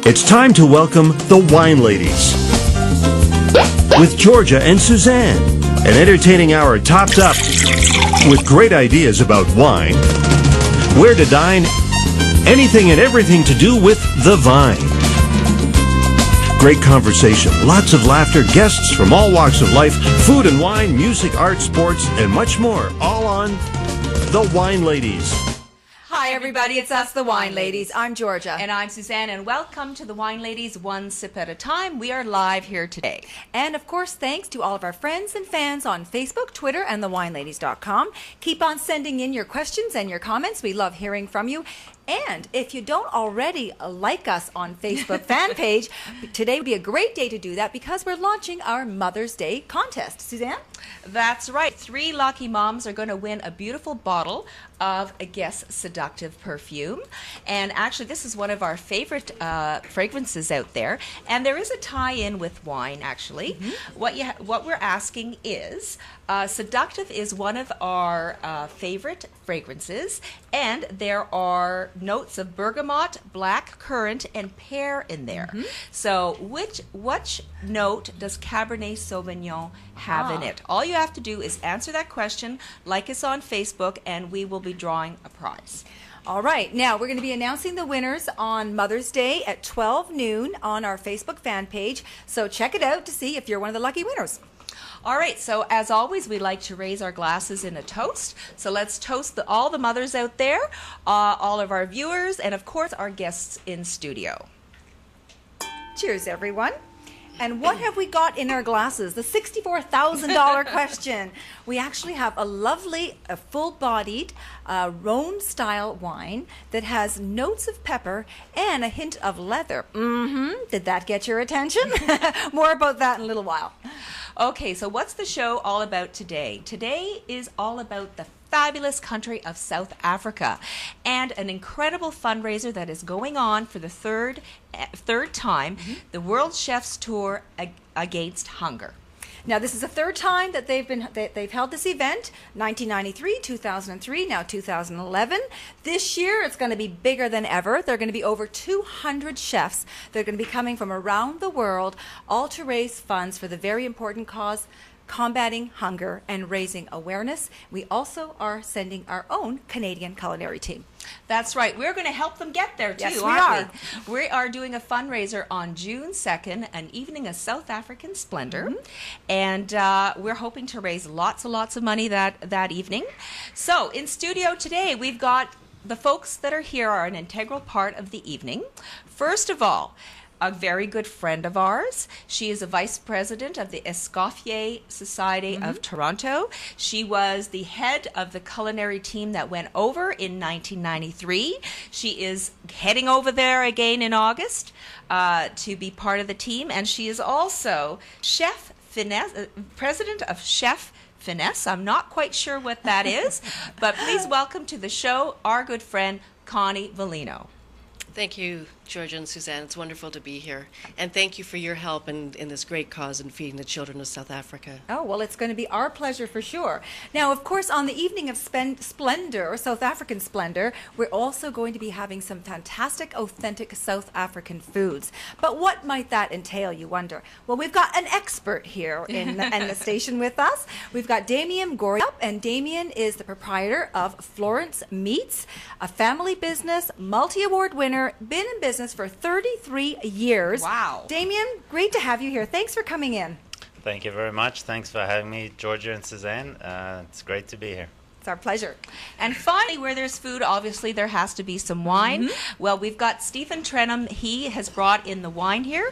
It's time to welcome the Wine Ladies with Georgia and Suzanne. An entertaining hour topped up with great ideas about wine, where to dine, anything and everything to do with the vine. Great conversation, lots of laughter, guests from all walks of life, food and wine, music, art, sports, and much more, all on The Wine Ladies. Hi everybody, it's us, the Wine Ladies. I'm Georgia. And I'm Suzanne, and welcome to the Wine Ladies One Sip at a Time. We are live here today. And of course, thanks to all of our friends and fans on Facebook, Twitter, and thewineladies.com. Keep on sending in your questions and your comments. We love hearing from you. And if you don't already like us on Facebook fan page, today would be a great day to do that because we're launching our Mother's Day contest. Suzanne? That's right. 3 lucky moms are going to win a beautiful bottle of a Guess Seductive perfume. And actually, this is one of our favorite fragrances out there. And there is a tie-in with wine, actually. Mm-hmm. What we're asking is, Seductive is one of our favorite fragrances, and there are notes of bergamot, black currant, and pear in there. Mm-hmm. So which note does Cabernet Sauvignon have in it? All you have to do is answer that question, like us on Facebook, and we will be drawing a prize. All right. Now, we're going to be announcing the winners on Mother's Day at 12 noon on our Facebook fan page. So check it out to see if you're one of the lucky winners. All right, so as always, we like to raise our glasses in a toast. So let's toast all the mothers out there, all of our viewers, and of course, our guests in studio. Cheers, everyone. And what have we got in our glasses? The $64,000 question. We actually have a lovely, full-bodied Rhone-style wine that has notes of pepper and a hint of leather. Did that get your attention? More about that in a little while. Okay, so what's the show all about today? Today is all about the fabulous country of South Africa and an incredible fundraiser that is going on for the third time, the World Chefs Tour Against Hunger. Now, this is the third time that they've held this event, 1993, 2003, now 2011. This year, it's going to be bigger than ever. There are going to be over 200 chefs. They're going to be coming from around the world, all to raise funds for the very important cause, combating hunger and raising awareness. We also are sending our own Canadian Culinary team. That's right. We're going to help them get there, too, yes, aren't we? We are doing a fundraiser on June 2nd, an evening of South African Splendour. And we're hoping to raise lots and lots of money that evening. So in studio today, we've got the folks that are here are an integral part of the evening. First of all, a very good friend of ours. She is a vice president of the Escoffier Society of Toronto. She was the head of the culinary team that went over in 1993. She is heading over there again in August to be part of the team. And she is also Chef Finesse, president of Chef Finesse. I'm not quite sure what that is, but please welcome to the show our good friend, Connie Volino. Thank you, Georgia and Suzanne. It's wonderful to be here. And thank you for your help in this great cause in feeding the children of South Africa. Oh, well, it's going to be our pleasure for sure. Now, of course, on the evening of Splendour, or South African Splendour, we're also going to be having some fantastic, authentic South African foods. But what might that entail, you wonder? Well, we've got an expert here in the station with us. We've got Damien Goriup, and Damien is the proprietor of Florence Meats, a family business, multi-award winner, been in business for 33 years. Wow. Damien, great to have you here. Thanks for coming in. Thank you very much. Thanks for having me, Georgia and Suzanne. It's great to be here. It's our pleasure. And finally, where there's food, obviously there has to be some wine. Well, we've got Stephen Trenham. He has brought in the wine here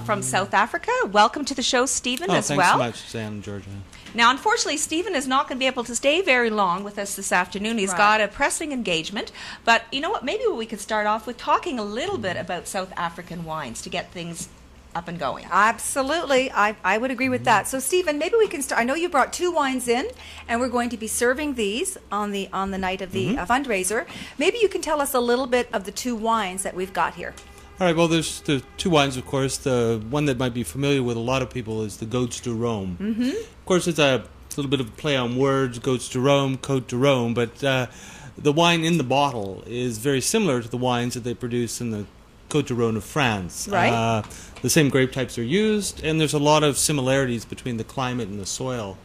from South Africa. Welcome to the show, Stephen, as well. Thanks so much, Suzanne and Georgia. Now, unfortunately, Stephen is not going to be able to stay very long with us this afternoon. He's got a pressing engagement. But you know what? Maybe we could start off with talking a little bit about South African wines to get things up and going. Absolutely. I would agree with that. So, Stephen, maybe we can start. I know you brought 2 wines in, and we're going to be serving these on the night of the fundraiser. Maybe you can tell us a little bit of the 2 wines that we've got here. All right, well, there's the 2 wines, of course. The one that might be familiar with a lot of people is the Goats de Rome. Of course, it's a little bit of a play on words, Goats de Rome, Côte de Rome, but the wine in the bottle is very similar to the wines that they produce in the Côte du Rhône of France. Right. The same grape types are used, and there's a lot of similarities between the climate and the soil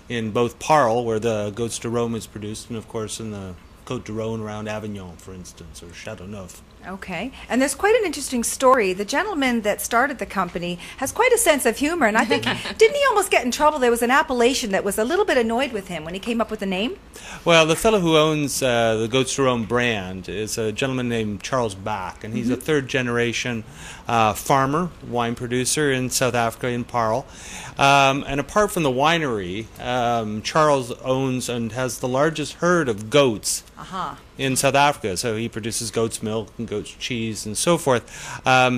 in both Parle, where the Côte du Rhône is produced, and of course in the Côte du Rhône around Avignon, for instance, or Châteauneuf. Okay. And there's quite an interesting story. The gentleman that started the company has quite a sense of humor, and I think, didn't he almost get in trouble? There was an appellation that was a little bit annoyed with him when he came up with the name. Well, the fellow who owns the Côte du Rhône brand is a gentleman named Charles Bach, and he's a third-generation farmer, wine producer in South Africa, in Parle. And apart from the winery, Charles owns and has the largest herd of goats in South Africa. So he produces goat's milk and goat's cheese and so forth.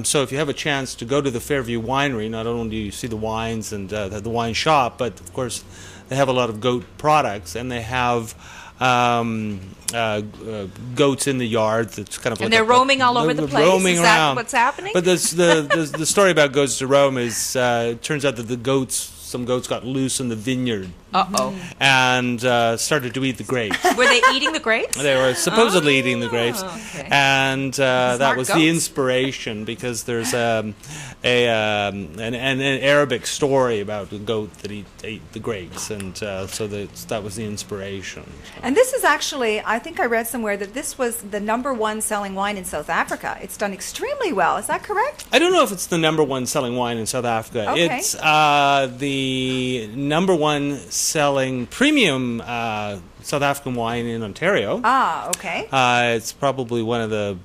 So if you have a chance to go to the Fairview Winery, not only do you see the wines and the wine shop, but of course they have a lot of goat products, and they have goats in the yard. That's kind of And they're roaming all over the place. Roaming Is that around. what's happening? But the story about goats to Rome is it turns out that some goats got loose in the vineyard and started to eat the grapes. Were they eating the grapes? They were supposedly eating the grapes, okay. and that was goats. the inspiration, because there's an Arabic story about a goat that ate the grapes, and so that was the inspiration. And this is actually, I think I read somewhere that this was the #1 selling wine in South Africa. It's done extremely well. Is that correct? I don't know if it's the #1 selling wine in South Africa. Okay. It's the #1 selling premium South African wine in Ontario. Ah, okay. It's probably one of the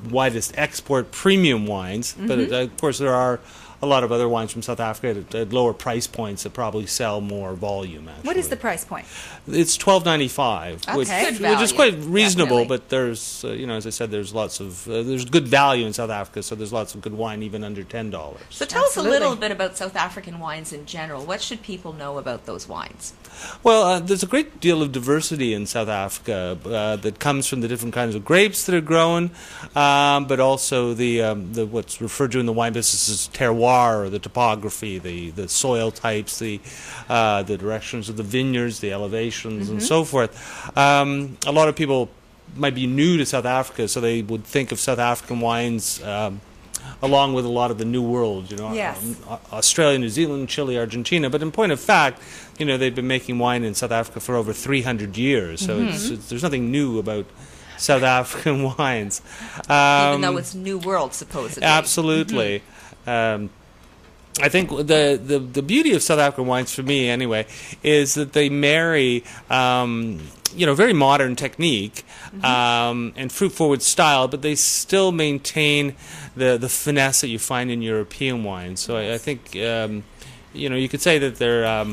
widest export premium wines, but of course there are a lot of other wines from South Africa at lower price points that probably sell more volume. Actually, What is the price point? It's $12.95, That's which good is value, quite reasonable. definitely. But there's, as I said, there's lots of there's good value in South Africa, so there's lots of good wine even under $10. So tell us a Absolutely. little bit about South African wines in general. What should people know about those wines? Well, there's a great deal of diversity in South Africa that comes from the different kinds of grapes that are grown, but also the what's referred to in the wine business as terroir, or the topography, the soil types, the directions of the vineyards, the elevations, and so forth. A lot of people might be new to South Africa, so they would think of South African wines along with a lot of the New World, Yes. Australia, New Zealand, Chile, Argentina. But in point of fact, they've been making wine in South Africa for over 300 years. So there's nothing new about South African wines. Even though it's New World, supposedly. Absolutely. I think the beauty of South African wines, for me anyway, is that they marry very modern technique and fruit-forward style, but they still maintain the finesse that you find in European wines. So I think you could say that they're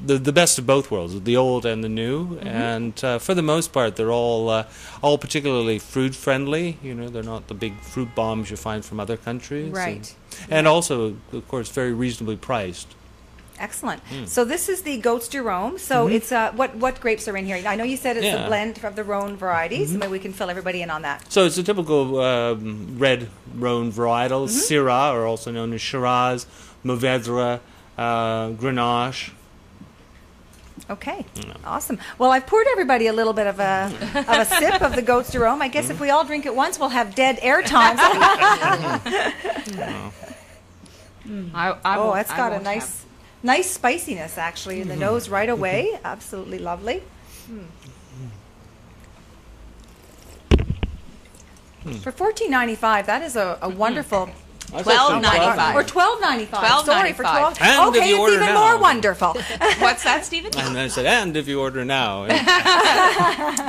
the best of both worlds, the old and the new, and for the most part, they're all particularly fruit-friendly. They're not the big fruit bombs you find from other countries, Right. And also, of course, very reasonably priced. Excellent. So this is the Côte du Rhône. So it's what grapes are in here? I know you said it's a blend of the Rhône varieties. Maybe we can fill everybody in on that. So it's a typical red Rhône varietal, Syrah, or also known as Shiraz, Mourvèdre, Grenache. Okay, awesome. Well, I've poured everybody a little bit of a sip of the Côte du Rhône. I guess if we all drink it once, we'll have dead air times. It's got a nice spiciness actually in the nose right away. Absolutely lovely. For $14.95, that is a wonderful. $12.95. Or $12.95. Sorry for $12. And okay, if you it's order even now. more wonderful. What's that, Stephen? And I said, and if you order now.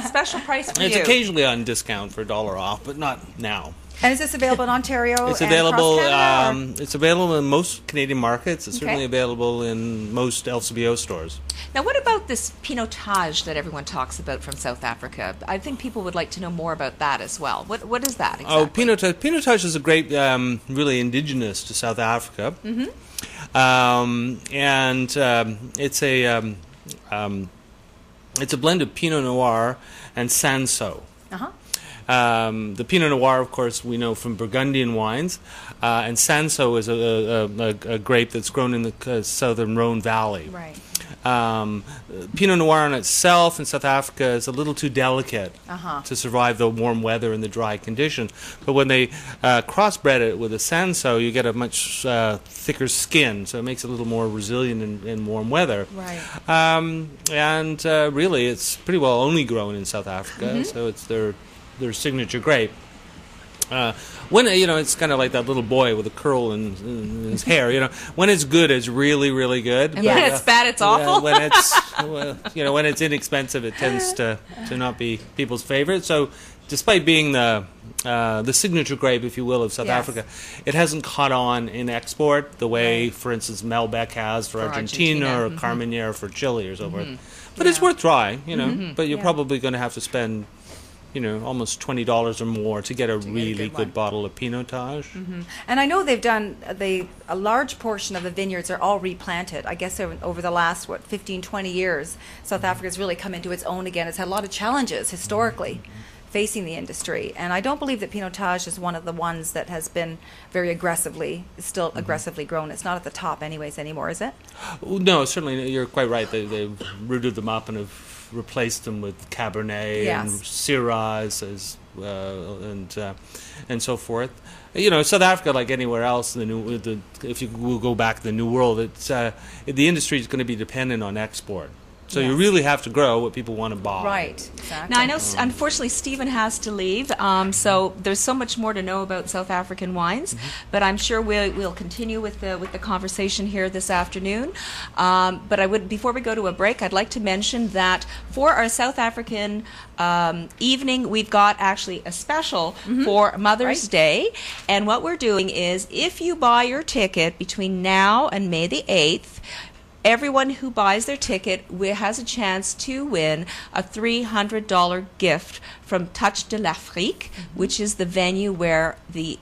Special price for It's you. occasionally on discount for $1 off, but not now. And is this available in Ontario? It's and available. across Canada, or? It's available in most Canadian markets. It's Okay. certainly available in most LCBO stores. Now, what about this Pinotage that everyone talks about from South Africa? I think people would like to know more about that as well. What is that exactly? Oh, Pinotage is a great, really indigenous to South Africa, and it's a blend of Pinot Noir and Sanso. The Pinot Noir, of course, we know from Burgundian wines, and Sanso is a grape that's grown in the southern Rhone Valley. Right. Pinot Noir in itself in South Africa is a little too delicate Uh-huh. to survive the warm weather and the dry conditions. But when they crossbred it with a Sanso, you get a much thicker skin, so it makes it a little more resilient in warm weather. Right. And really, it's pretty well only grown in South Africa, so it's their signature grape. When it's kind of like that little boy with a curl in his hair. When it's good, it's really, really good. And when it's bad, it's awful. When it's when it's inexpensive, it tends to not be people's favorite. So, despite being the signature grape, if you will, of South Yes. Africa, it hasn't caught on in export the way, for instance, Malbec has for Argentina, or Carmenere for Chile or so forth. But it's worth trying, But you're probably going to have to spend almost $20 or more to get a really good bottle of Pinotage. And I know they've done, a large portion of the vineyards are all replanted. I guess over the last, 15, 20 years, South Africa's really come into its own again. It's had a lot of challenges historically facing the industry. And I don't believe that Pinotage is one of the ones that has been very aggressively grown. It's not at the top anyways anymore, is it? No, certainly, you're quite right. They've rooted them up and have replaced them with Cabernet and Syrahs and so forth. South Africa, like anywhere else, if you will go back to the New World, the industry is going to be dependent on export. So you really have to grow what people want to buy. Right, exactly. Now, I know, unfortunately, Stephen has to leave, so there's so much more to know about South African wines, but I'm sure we'll continue with the conversation here this afternoon. But before we go to a break, I'd like to mention that for our South African evening, we've got actually a special for Mother's Day, and what we're doing is, if you buy your ticket between now and May the 8th, everyone who buys their ticket has a chance to win a $300 gift from Touch de l'Afrique, which is the venue where the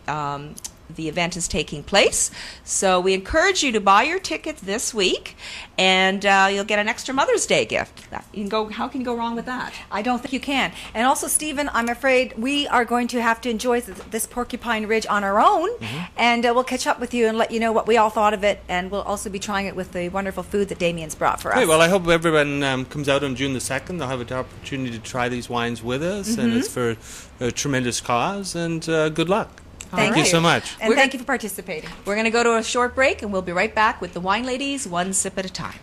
event is taking place. So we encourage you to buy your ticket this week, and you'll get an extra Mother's Day gift. How can you go wrong with that? I don't think you can. And also, Stephen, I'm afraid we are going to have to enjoy this Porcupine Ridge on our own, and we'll catch up with you and let you know what we all thought of it, and we'll also be trying it with the wonderful food that Damien's brought for us. Great. Well, I hope everyone comes out on June the 2nd. They'll have an opportunity to try these wines with us, and it's for a tremendous cause, and good luck. Thank you so much. And thank you for participating. We're going to go to a short break, and we'll be right back with the Wine Ladies, one sip at a time.